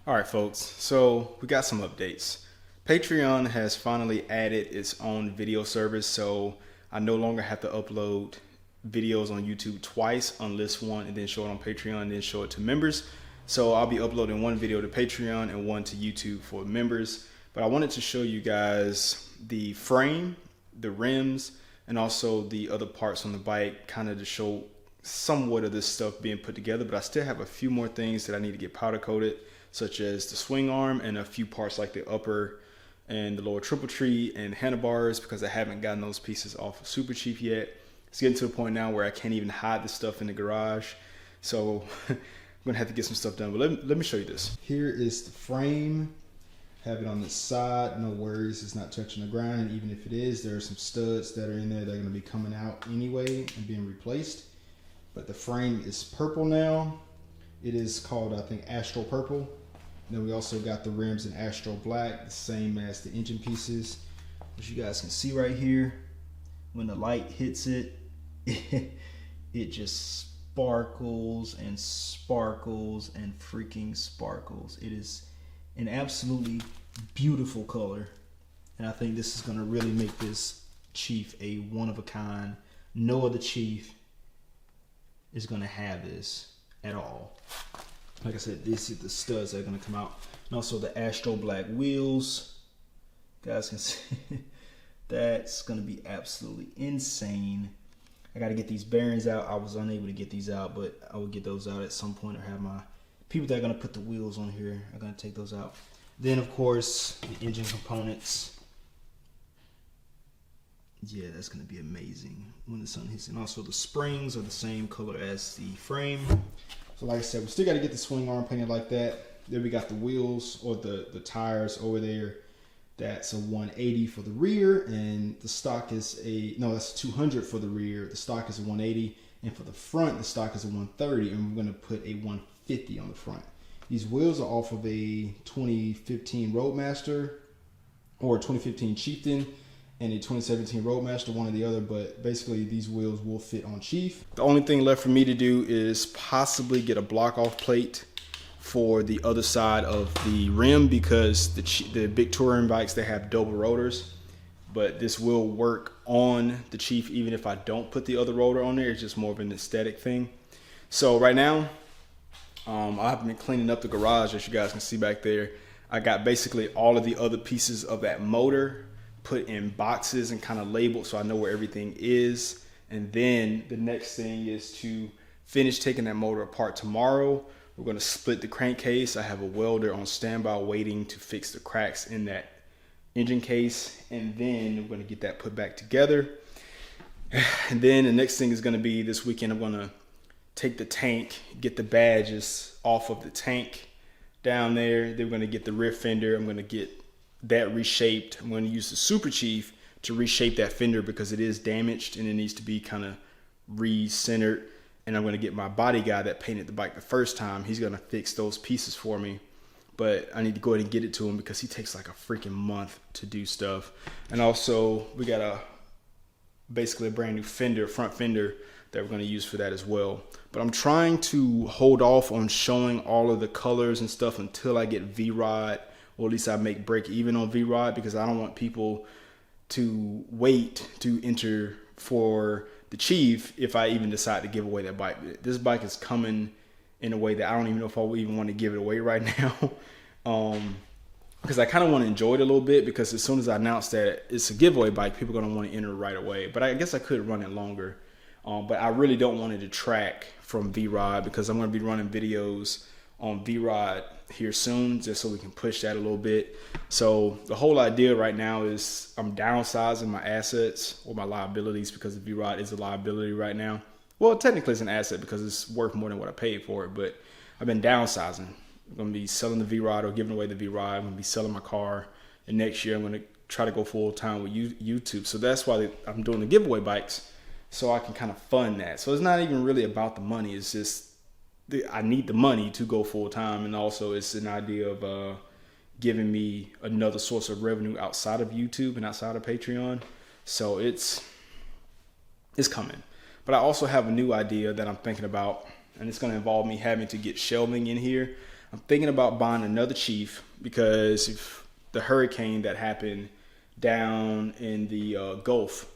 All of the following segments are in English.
All right, folks. So we got some updates. Patreon has finally added its own video service, so I no longer have to upload videos on YouTube twice, unless one and then show it on Patreon and then show it to members. So I'll be uploading one video to Patreon and one to YouTube for members. But I wanted to show you guys the frame, the rims, and also the other parts on the bike, kind of to show somewhat of this stuff being put together. But I still have a few more things that I need to get powder coated, such as the swing arm and a few parts like the upper and the lower triple tree and handlebars, because I haven't gotten those pieces off of Super Cheap yet. It's getting to the point now where I can't even hide the stuff in the garage. So I'm gonna have to get some stuff done, but let me show you this. Here is the frame. Have it on the side, no worries, it's not touching the ground. And even if it is, there are some studs that are in there that are gonna be coming out anyway and being replaced. But the frame is purple now. It is called, I think, Astro Purple. Then we also got the rims in Astro Black, the same as the engine pieces. As you guys can see right here, when the light hits it, it just sparkles and sparkles and freaking sparkles. It is an absolutely beautiful color. And I think this is gonna really make this Chief a one of a kind. No other Chief is gonna have this at all. Like I said, this is the studs that are gonna come out. And also the Astro Black wheels. You guys can see that's gonna be absolutely insane. I gotta get these bearings out. I was unable to get these out, but I will get those out at some point, or have my people that are gonna put the wheels on here are gonna take those out. Then of course, the engine components. Yeah, that's gonna be amazing when the sun hits. And also the springs are the same color as the frame. So like I said, we still got to get the swing arm painted like that. Then we got the wheels, or the tires over there. That's a 180 for the rear, and the stock is that's 200 for the rear. The stock is a 180, and for the front, the stock is a 130, and we're going to put a 150 on the front. These wheels are off of a 2015 Roadmaster or 2015 Chieftain and a 2017 Roadmaster, one or the other, but basically these wheels will fit on Chief. The only thing left for me to do is possibly get a block off plate for the other side of the rim, because the big touring bikes, they have double rotors, but this will work on the Chief even if I don't put the other rotor on there. It's just more of an aesthetic thing. So right now, I've been cleaning up the garage, as you guys can see back there. I got basically all of the other pieces of that motor put in boxes and kind of labeled, so I know where everything is. And then the next thing is to finish taking that motor apart tomorrow. We're going to split the crankcase. I have a welder on standby waiting to fix the cracks in that engine case, and then we're going to get that put back together. And then the next thing is going to be this weekend, I'm going to take the tank, get the badges off of the tank down there. Then we're going to get the rear fender. I'm going to get that reshaped. I'm going to use the Super Chief to reshape that fender because it is damaged and it needs to be kind of re-centered. And I'm going to get my body guy that painted the bike the first time. He's going to fix those pieces for me, but I need to go ahead and get it to him because he takes like a freaking month to do stuff. And also we got basically a brand new fender, front fender, that we're going to use for that as well. But I'm trying to hold off on showing all of the colors and stuff until I get V-Rod, or at least I make break even on V-Rod, because I don't want people to wait to enter for the Chief if I even decide to give away that bike. This bike is coming in a way that I don't even know if I would even want to give it away right now. Because I kind of want to enjoy it a little bit, because as soon as I announce that it's a giveaway bike, people are going to want to enter right away. But I guess I could run it longer. But I really don't want it to detract from V-Rod, because I'm going to be running videos on V-Rod here soon, just so we can push that a little bit. So the whole idea right now is I'm downsizing my assets, or my liabilities, because the V-Rod is a liability right now. Well, technically it's an asset because it's worth more than what I paid for it, but I've been downsizing. I'm going to be selling the V-Rod or giving away the V-Rod. I'm going to be selling my car, and next year I'm going to try to go full time with YouTube. So that's why I'm doing the giveaway bikes, so I can kind of fund that. So it's not even really about the money. It's just I need the money to go full time, and also it's an idea of giving me another source of revenue outside of YouTube and outside of Patreon. So it's coming. But I also have a new idea that I'm thinking about, and it's going to involve me having to get shelving in here. I'm thinking about buying another Chief because if the hurricane that happened down in the Gulf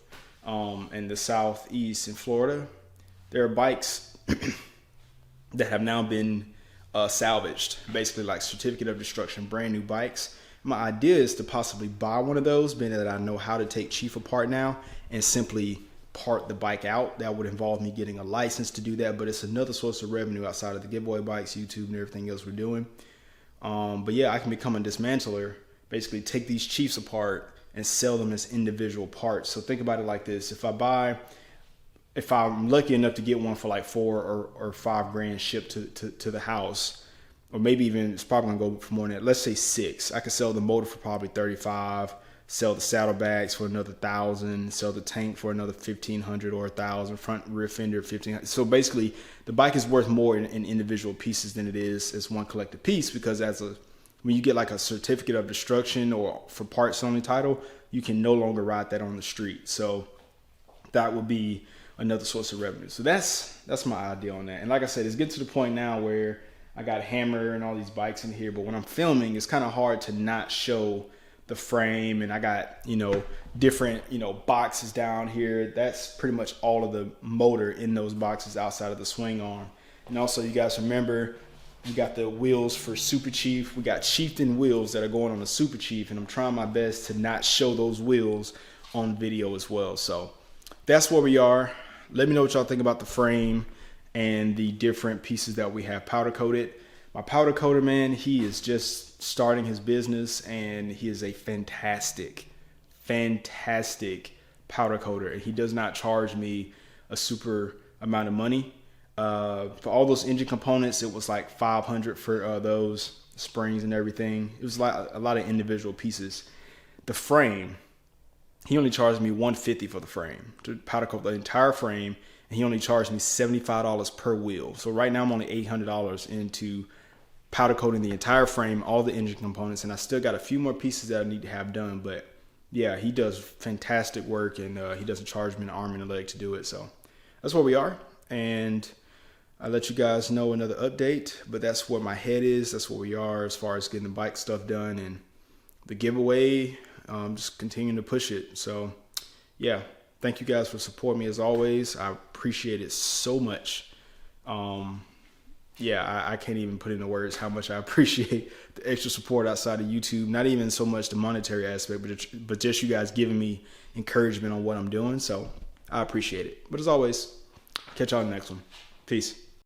in the southeast in Florida, there are bikes that have now been salvaged, basically like certificate of destruction, brand new bikes. My idea is to possibly buy one of those, being that I know how to take Chief apart now and simply part the bike out. That would involve me getting a license to do that, but it's another source of revenue outside of the giveaway bikes, YouTube, and everything else we're doing. But yeah, I can become a dismantler, basically take these Chiefs apart and sell them as individual parts. So think about it like this: if I'm lucky enough to get one for like $4 or $5 grand shipped to the house, or maybe even it's probably gonna go for more than that. Let's say 6. I could sell the motor for probably 35. Sell the saddlebags for another 1,000. Sell the tank for another 1,500 or 1,000. Front rear fender 1,500. So basically, the bike is worth more in individual pieces than it is as one collected piece, because when you get like a certificate of destruction or for parts only title, you can no longer ride that on the street. So that would be another source of revenue. So that's my idea on that. And like I said, it's getting to the point now where I got Hammer and all these bikes in here, but when I'm filming, it's kind of hard to not show the frame, and I got, different, boxes down here. That's pretty much all of the motor in those boxes outside of the swing arm. And also, you guys remember, we got the wheels for Super Chief. We got Chieftain wheels that are going on the Super Chief, and I'm trying my best to not show those wheels on video as well. So that's where we are. Let me know what y'all think about the frame and the different pieces that we have powder coated. My powder coater, man, he is just starting his business, and he is a fantastic powder coater. And he does not charge me a super amount of money. For all those engine components, it was like $500 for those springs and everything. It was like a lot of individual pieces. The frame, he only charged me $150 for the frame, to powder coat the entire frame, and he only charged me $75 per wheel. So right now I'm only $800 into powder coating the entire frame, all the engine components, and I still got a few more pieces that I need to have done. But yeah, he does fantastic work, and he doesn't charge me an arm and a leg to do it. So that's where we are, and I'll let you guys know another update. But that's where my head is. That's where we are as far as getting the bike stuff done, and the giveaway, just continuing to push it. So yeah, thank you guys for supporting me as always. I appreciate it so much. Yeah, I can't even put into words how much I appreciate the extra support outside of YouTube. Not even so much the monetary aspect, but just you guys giving me encouragement on what I'm doing. So I appreciate it. But as always, catch y'all in the next one. Peace.